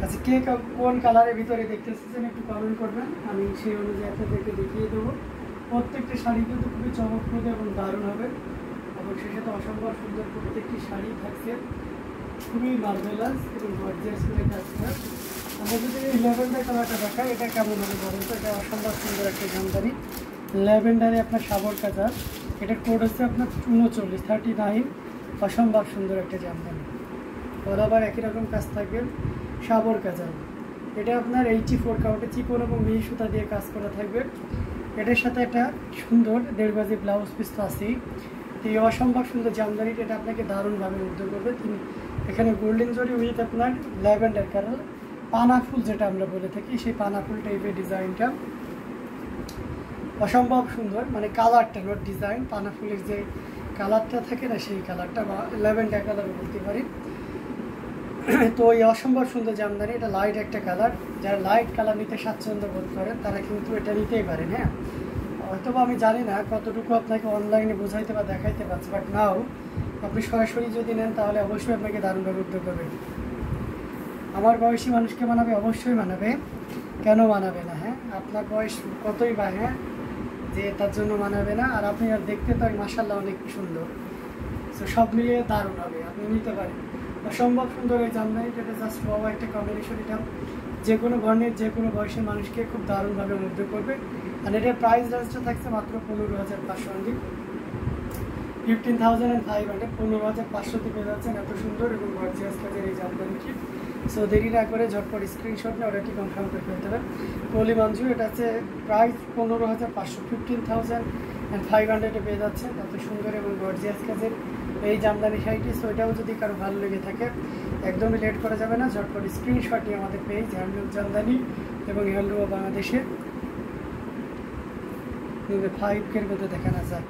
আচ্ছা, কে কোন কালারের ভিতরে দেখতে চাচ্ছেন একটু কমেন্ট করবেন, আমি সেই অনুযায়ী আপনাদেরকে দেখিয়ে দেবো। প্রত্যেকটি শাড়ি কিন্তু খুবই চমকপ্রদ এবং দারুণ হবে, এবং সেই সাথে অসম্ভব সুন্দর প্রত্যেকটি শাড়ি থাকছে খুবই মার্ভেলাস এবং গর্জিয়াস করে কাজ করা। আমরা যদি এই ল্যাভেন্ডার কালারটা দেখাই, এটা কেমন হবে বলুন তো? এটা অসম্ভব সুন্দর একটা জামদানি, ল্যাভেন্ডারে আপনার সাবর কাজার, এটার কোড হচ্ছে আপনার 39 অসম্ভব সুন্দর একটা জামদানি। বরাবর একই রকম কাজ থাকবে, সাবর কাজার। এটা আপনার 84 কাউন্টে চিকন এবং মিহি সুতা দিয়ে কাজ করা থাকবে। এটার সাথে একটা সুন্দর 1.5 গজি ব্লাউজ পিস তো আছেই। এই অসম্ভব সুন্দর জামদানিটা এটা আপনাকে দারুণভাবে মুগ্ধ করবে। এখানে গোল্ডেন জরি উইথ আপনার ল্যাভেন্ডার কালার, পানা ফুল যেটা আমরা বলে থাকি, সেই পানা ফুল টাইপের ডিজাইনটা অসম্ভব সুন্দর, মানে কালারটা নট ডিজাইন, পানা ফুলের যে কালারটা থাকে না সেই কালারটা, বা ল্যাভেন্ডার কালার বলতে পারি। তো এই অসম্ভব সুন্দর জামদানি, এটা লাইট একটা কালার, যারা লাইট কালার নিতে স্বাচ্ছন্দ্য বোধ করেন তারা কিন্তু এটা নিতেই পারেন। হ্যাঁ, হয়তো আমি জানি না কতটুকু আপনাকে অনলাইনে বোঝাইতে বা দেখাইতে পারছি, বাট নাও আপনি সরাসরি যদি নেন তাহলে অবশ্যই আপনাকে দারুণভাবে উদ্যোগ করবে। আমার বয়সী মানুষকে মানাবে, অবশ্যই মানাবে, কেন মানাবে না? হ্যাঁ, আপনার বয়স কতই বা, হ্যাঁ, যে তার জন্য মানাবে না। আর আপনি আর দেখতে তো মাশাআল্লাহ অনেক সুন্দর, সো সব মিলিয়ে দারুণ হবে, আপনি নিতে পারেন। অসম্ভব সুন্দর এই জামদানি, এটা জাস্ট বাবা একটা কম্বিনেশন, এটা যে কোনো বর্ণের যে কোনো বয়সের মানুষকে খুব দারুণভাবে মুগ্ধ করবে। আর এটার প্রাইস রেঞ্জটা থাকছে মাত্র 15,500 অনলি, 15,500, 15,500 পেয়ে যাচ্ছেন এত সুন্দর এবং গর্জিয়াস কাজের এই জামদানিটি। সো দেরি না করে ঝটপট স্ক্রিনশট নিয়ে অর্ডারটি কনফার্ম করে ফেলতে হবে। পলি মঞ্জু, এটা হচ্ছে প্রাইস 15,500, 15,500 পেয়ে যাচ্ছে এত সুন্দর এবং গর্জিয়াস কাজের এই জামদানি শাড়িটি। সো এটাও যদি কারো ভালো লেগে থাকে একদমই লেট করা যাবে না, ঝটপট স্ক্রিনশট নিয়ে আমাদের পেজ হ্যান্ডলুম জামদানি এবং হ্যান্ডলুম বাংলাদেশে 5K মধ্যে দেখানো যায়।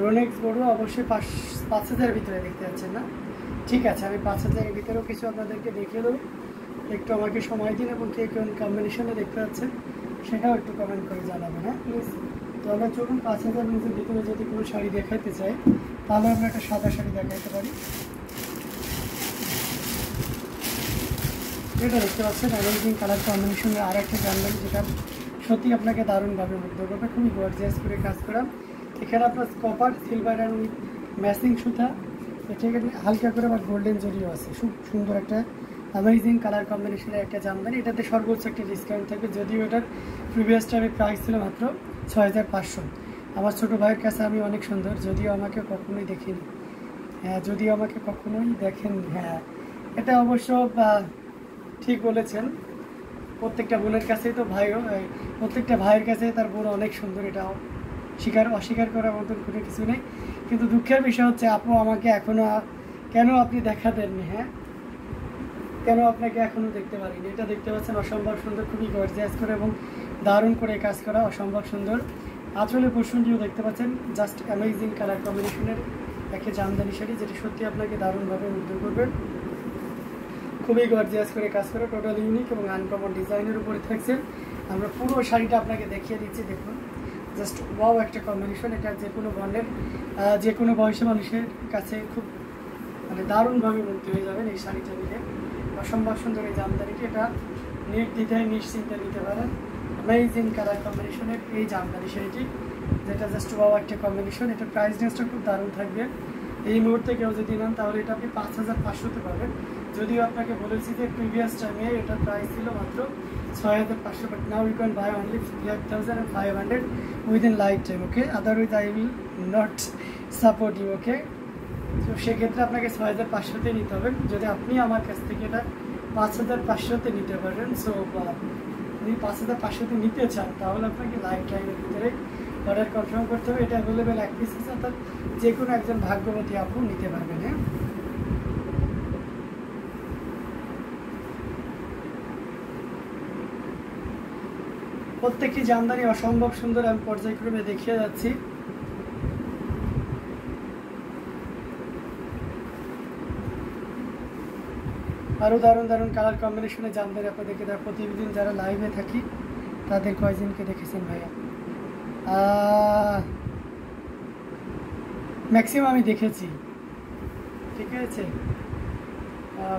রোনেক্স বড়ো অবশ্যই 5,000 ভিতরে দেখতে পাচ্ছেন না? ঠিক আছে, আমি 5,000-এর ভিতরেও কিছু আপনাদেরকে দেখিয়ে দেবো, একটু আমাকে সময় দিন, এবং কে কোন কম্বিনেশনে দেখতে পাচ্ছেন সেটাও একটু কমেন্ট করে জানাবেন। হ্যাঁ প্লিজ। তো আমরা চলুন 5,000 নিজের ভিতরে যদি কোনো শাড়ি দেখাইতে চাই তাহলে আমরা একটা সাদা শাড়ি দেখাইতে পারি। এটা দেখতে পাচ্ছেন অ্যামেজিং কালার কম্বিনেশনের আর একটা জামদানি, যেটা সত্যি আপনাকে দারুণভাবে মুগ্ধ করবে, খুবই গর্জিয়াস করে কাজ করা। এখানে আপনার copper, silver and with matching সুতা, এখানে হালকা করে আবার গোল্ডেন জরিও আছে। খুব সুন্দর একটা অ্যামেজিং কালার কম্বিনেশনের একটা জামদানি। এটাতে সর্বোচ্চ একটা ডিসকাউন্ট থাকবে, যদিও এটার প্রিভিয়াস টাইমের প্রাইস ছিল মাত্র 6,500। আমার ছোটো ভাইয়ের কাছে আমি অনেক সুন্দর, যদিও আমাকে কখনোই দেখিনি। হ্যাঁ, যদিও আমাকে কখনোই দেখেন। হ্যাঁ, এটা অবশ্য ঠিক বলেছেন, প্রত্যেকটা বোনের কাছেই তো ভাইও, প্রত্যেকটা ভাইয়ের কাছে তার বোন অনেক সুন্দর, এটাও অস্বীকার করার মতন কোনো কিছু নেই। কিন্তু দুঃখের বিষয় হচ্ছে আপু আমাকে এখনও কেন আপনি দেখা দেননি? হ্যাঁ, কেন আপনাকে এখনও দেখতে পারিনি? এটা দেখতে পাচ্ছেন অসম্ভব সুন্দর, খুবই গর্জিয়াস করে এবং দারুণ করে কাজ করা, অসম্ভব সুন্দর। আঁচলের পোর্শনটিও দেখতে পাচ্ছেন জাস্ট অ্যামেজিং কালার কম্বিনেশনের একটা জামদানি শাড়ি, যেটি সত্যি আপনাকে দারুণভাবে মুগ্ধ করবে। খুবই গর্জিয়াস করে কাজ করে, টোটাল ইউনিক এবং আনকমন ডিজাইনের উপরে থাকছে। আমরা পুরো শাড়িটা আপনাকে দেখিয়ে দিচ্ছি, দেখুন জাস্ট ওয়াও একটা কম্বিনেশন। এটা যে কোনো বর্ণের যে কোনো বয়সী মানুষের কাছে খুব মানে দারুণভাবে মুগ্ধ হয়ে যাবেন এই শাড়িটা নিলে। অসম্ভব সুন্দর এই জামদানিটি, এটা নির্দ্বিধায় নিশ্চিন্তে নিতে পারেন। অ্যামেজিং কালার কম্বিনেশনের এই জামদানি শাড়িটি, যেটা জাস্ট ওয়াও একটা কম্বিনেশন। এটার প্রাইস রেঞ্জটা খুব দারুণ থাকবে। এই মুহূর্তে কেউ যদি নেন তাহলে এটা আপনি 5,500-তে পাবেন। যদিও আপনাকে বলেছি যে প্রিভিয়াস টাইমে এটার প্রাইস ছিল মাত্র 6,500, but now you can buy only 5,500 within life time. Okay, otherwise I will not support you. Okay, তো সেক্ষেত্রে আপনাকে 6,500-তে নিতে হবে। যদি আপনি আমার কাছ থেকে এটা 5,500-তে নিতে পারেন, সো আপনি 5,500-তে নিতে চান তাহলে আপনাকে লাইফ টাইমের ভিতরে অর্ডার কনফার্ম করতে হবে। এটা অ্যাভেলেবেল এক পিস আছে, অর্থাৎ যে কোনো একজন ভাগ্যবতী আপু নিতে পারবেন। হ্যাঁ, প্রত্যেকটি জামদানি অসম্ভব সুন্দর, আমি পর্যায়ক্রমে দেখিয়ে যাচ্ছি। আরও দারুণ দারুণ কালার কম্বিনেশনের জামদানি আপনাদেরকে দেখ। প্রতিদিন যারা লাইভে থাকি তাদের কয়জনকে দেখেছেন ভাইয়া? ম্যাক্সিমাম আমি দেখেছি। ঠিক আছে,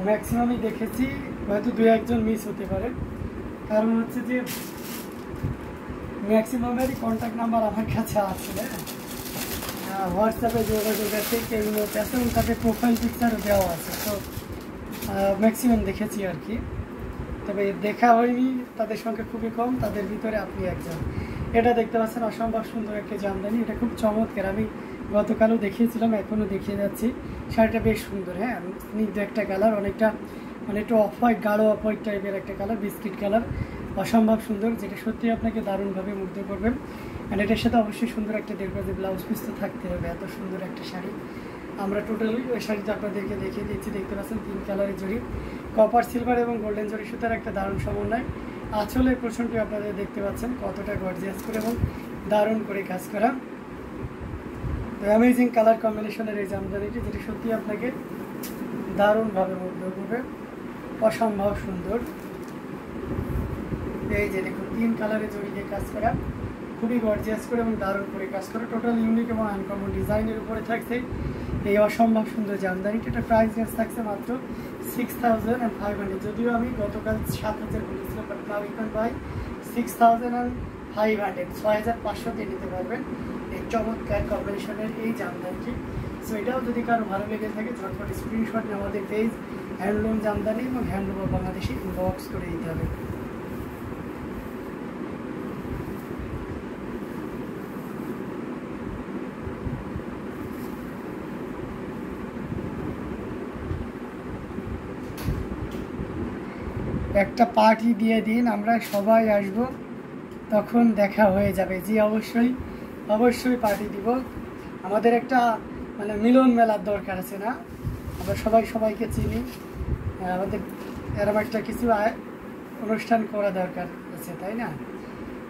ম্যাক্সিমামই দেখেছি, হয়তো দু একজন মিস হতে পারে। কারণ হচ্ছে যে ম্যাক্সিমামেরই কন্ট্যাক্ট নাম্বার আমার কাছে আছে, হ্যাঁ, হোয়াটসঅ্যাপে যোগাযোগ আছে, কেউ নোট আছে এবং তাদের প্রোফাইল পিকচারও দেওয়া আছে। তো ম্যাক্সিমাম দেখেছি আর কি, তবে দেখা হয়নি তাদের সংখ্যা খুবই কম, তাদের ভিতরে আপনি একজন। এটা দেখতে পাচ্ছেন অসম্ভব সুন্দর একটা জামদানি, এটা খুব চমৎকার। আমি গতকালও দেখিয়েছিলাম, এখনও দেখিয়ে যাচ্ছি। শাড়িটা বেশ সুন্দর, হ্যাঁ, স্নিগ্ধ একটা কালার, অনেকটা মানে একটু অফ হোয়াইট, গাঢ় অফ হোয়াইট টাইপের একটা কালার, বিস্কিট কালার, অসম্ভব সুন্দর, যেটা সত্যি আপনাকে দারুণভাবে মুগ্ধ করবেন। অ্যান্ড এটার সাথে অবশ্যই সুন্দর একটা 1.5 গজের ব্লাউজ পিস তো থাকতে হবে। এত সুন্দর একটা শাড়ি, আমরা টোটালি ওই শাড়িটা আপনাদেরকে দেখিয়ে দিচ্ছি। দেখতে পাচ্ছেন 3 কালারের জড়ি, কপার, সিলভার এবং গোল্ডেন জড়ি সুতার একটা দারুণ সমন্বয়। আঁচলের পোর্শনটি আপনারা দেখতে পাচ্ছেন কতটা গর্জিয়াস করে এবং দারুণ করে কাজ করা। তো অ্যামেজিং কালার কম্বিনেশনের এই জামদানিটি, যেটি সত্যি আপনাকে দারুণভাবে মুগ্ধ করবে, অসম্ভব সুন্দর। এই যে দেখুন 3 কালারের জড়ি দিয়ে কাজ করা, খুবই গর্জিয়াস করে এবং দারুণ করে কাজ করা, টোটাল ইউনিক এবং আনকমন ডিজাইনের উপরে থাকছে এই অসম্ভব সুন্দর জামদানিটি। এটা প্রাইস রেঞ্জ থাকছে মাত্র 6500। যদিও আমি গতকাল 7000 বলেছিলাম, but now you can buy 6500, 6500 নিতে পারবেন এই চমৎকার কম্বিনেশনের এই জামদানিটি। সো এটাও যদি কারো ভালো লেগে থাকে, ঝটপট স্ক্রিনশট নিয়ে আমাদের পেজ হ্যান্ডলুম জামদানি এবং হ্যান্ডলুম অফ বাংলাদেশে ইনবক্স করে দিতে হবে। একটা পার্টি দিয়ে দিন, আমরা সবাই আসব, তখন দেখা হয়ে যাবে। জি অবশ্যই, অবশ্যই পার্টি দিব। আমাদের একটা মানে মিলন মেলার দরকার আছে না, আমরা সবাই সবাইকে চিনি, আমাদের এরকম একটা কিছু অনুষ্ঠান করা দরকার আছে, তাই না?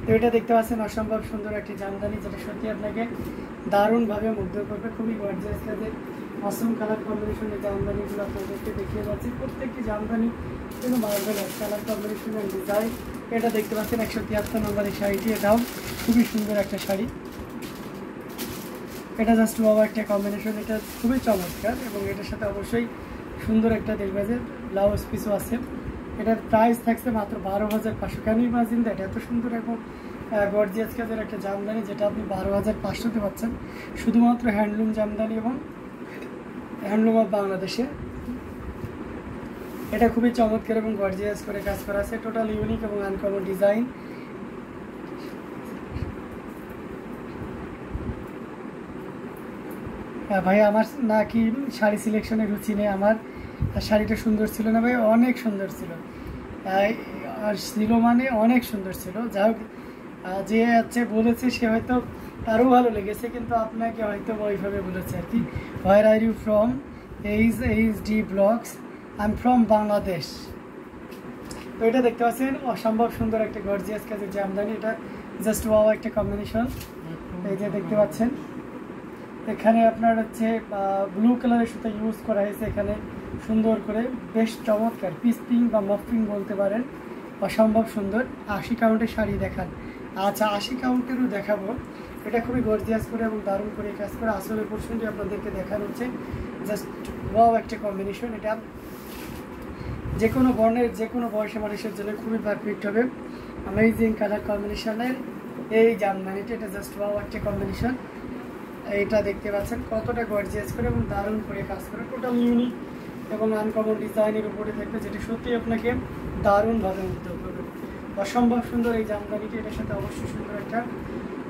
তো এটা দেখতে পাচ্ছেন অসম্ভব সুন্দর একটি জামদানি, যেটা সত্যি আপনাকে দারুণভাবে মুগ্ধ করবে। খুবই গর্জিয়াস কাজের অসম কালার কম্বিনেশনের জামদানিগুলো আপনাদেরকে দেখিয়ে যাচ্ছি। প্রত্যেকটি জামদানি কিন্তু মার্ভেলাস কালার কম্বিনেশনের ডিজাইন। এটা দেখতে পাচ্ছেন 173 নম্বরের শাড়িটি, এটাও খুবই সুন্দর একটা শাড়ি। এটা জাস্ট বাবা একটা কম্বিনেশন, এটা খুবই চমৎকার এবং এটার সাথে অবশ্যই সুন্দর একটা 1.5 গজের ব্লাউজ পিসও আছে। এটার প্রাইস থাকছে মাত্র 12500। Can you imagine that? এত সুন্দর এবং গর্জিয়াস কাজের একটা জামদানি, যেটা আপনি 12500-তে পাচ্ছেন শুধুমাত্র হ্যান্ডলুম জামদানি এবং হ্যান্ডলুম অফ বাংলাদেশে। এটা খুবই চমৎকার এবং গর্জিয়াস করে কাজ করা আছে, টোটাল ইউনিক এবং আনকমন ডিজাইন। ভাই আমার নাকি শাড়ি সিলেকশনে রুচি নেই, আমার শাড়িটা সুন্দর ছিল না ভাই? অনেক সুন্দর ছিল, আর ছিল মানে অনেক সুন্দর ছিল। যাই হোক, যে আছে বলেছে সে হয়তো তারও ভালো লেগেছে, কিন্তু আপনাকে হয়তো ওইভাবে বলেছে আর কি। Where are you from? H D blogs, I am from Bangladesh. তো এটা দেখতে পাচ্ছেন অসম্ভব সুন্দর একটা গর্জিয়াস কাজের জামদানি, এটা জাস্ট ওয়াও একটা কম্বিনেশন। এই যে দেখতে পাচ্ছেন এখানে আপনার হচ্ছে ব্লু কালারের সুতা ইউজ করা হয়েছে এখানে সুন্দর করে, বেশ চমৎকার, পিস পিঙ্ক বা মফিং বলতে পারেন, অসম্ভব সুন্দর। 80 কাউন্টের শাড়ি দেখান, আচ্ছা 80 কাউন্টেরও দেখাবো। এটা খুবই গর্জিয়াস করে এবং দারুণ করে কাজ করে। আসলে পোর্শনটি আপনাদেরকে দেখানো হচ্ছে জাস্ট ওয়াও একটা কম্বিনেশন। এটা যে কোনো বর্ণের যে কোনো বয়সের মানুষের জন্য খুবই পারফেক্ট হবে। অ্যামেজিং কালার কম্বিনেশনের এই জামদানিটা, এটা জাস্ট ওয়াও একটা কম্বিনেশন। এটা দেখতে পাচ্ছেন কতটা গর্জিয়াস করে এবং দারুণ করে কাজ করে, টোটাল ইউনিক এবং আনকমন ডিজাইনের উপরে থাকবে, যেটা সত্যি আপনাকে দারুণভাবে মুগ্ধ করবে। অসম্ভব সুন্দর এই জামদানিটি, এটার সাথে অবশ্যই সুন্দর একটা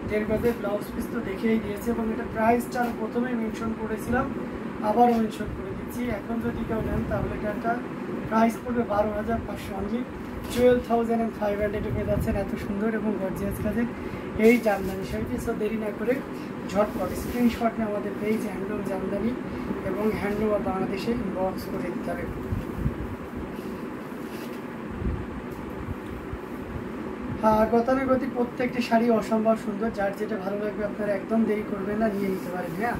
1.5 গজের ব্লাউজ পিস তো দেখেই দিয়েছে এবং এটা প্রাইসটা প্রথমেই মেনশন করেছিলাম, আবারও মেনশন করে দিচ্ছি। এখন যদি কেউ নেন তাহলে এটা প্রাইস পড়বে 12500, অনলি 12500 পেয়ে যাচ্ছেন এত সুন্দর এবং গর্জিয়াস কাজের এই জামদানি শাড়িটি। সো দেরি না করে ঝটপট স্ক্রিনশট নিয়ে আমাদের পেজ হ্যান্ডলুম জামদানি এবং হ্যান্ডলুম অফ বাংলাদেশে ইনবক্স করে দিতে হবে। গতানুগতিক প্রত্যেকটি শাড়ি অসম্ভব সুন্দর, যার যেটা ভালো লাগবে আপনারা একদম দেরি করবেন না, নিয়ে নিতে পারেন। হ্যাঁ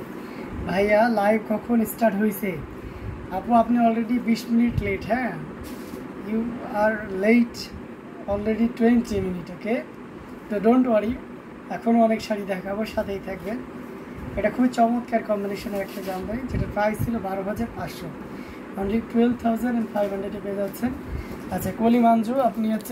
ভাইয়া, লাইভ কখন স্টার্ট হয়েছে? আপু আপনি অলরেডি 20 মিনিট লেট। হ্যাঁ, you are late already 20 minute. Okay, তো ডোন্ট ওয়ারি, এখনও অনেক শাড়ি দেখাবো, সাথেই থাকবেন। এটা খুবই চমৎকার কম্বিনেশনের একটা জামদানি, যেটা প্রাইস ছিল 12500। অনলি 12,500 পেয়ে যাচ্ছেন। আচ্ছা, কলি মাঞ্জু আপনি হচ্ছে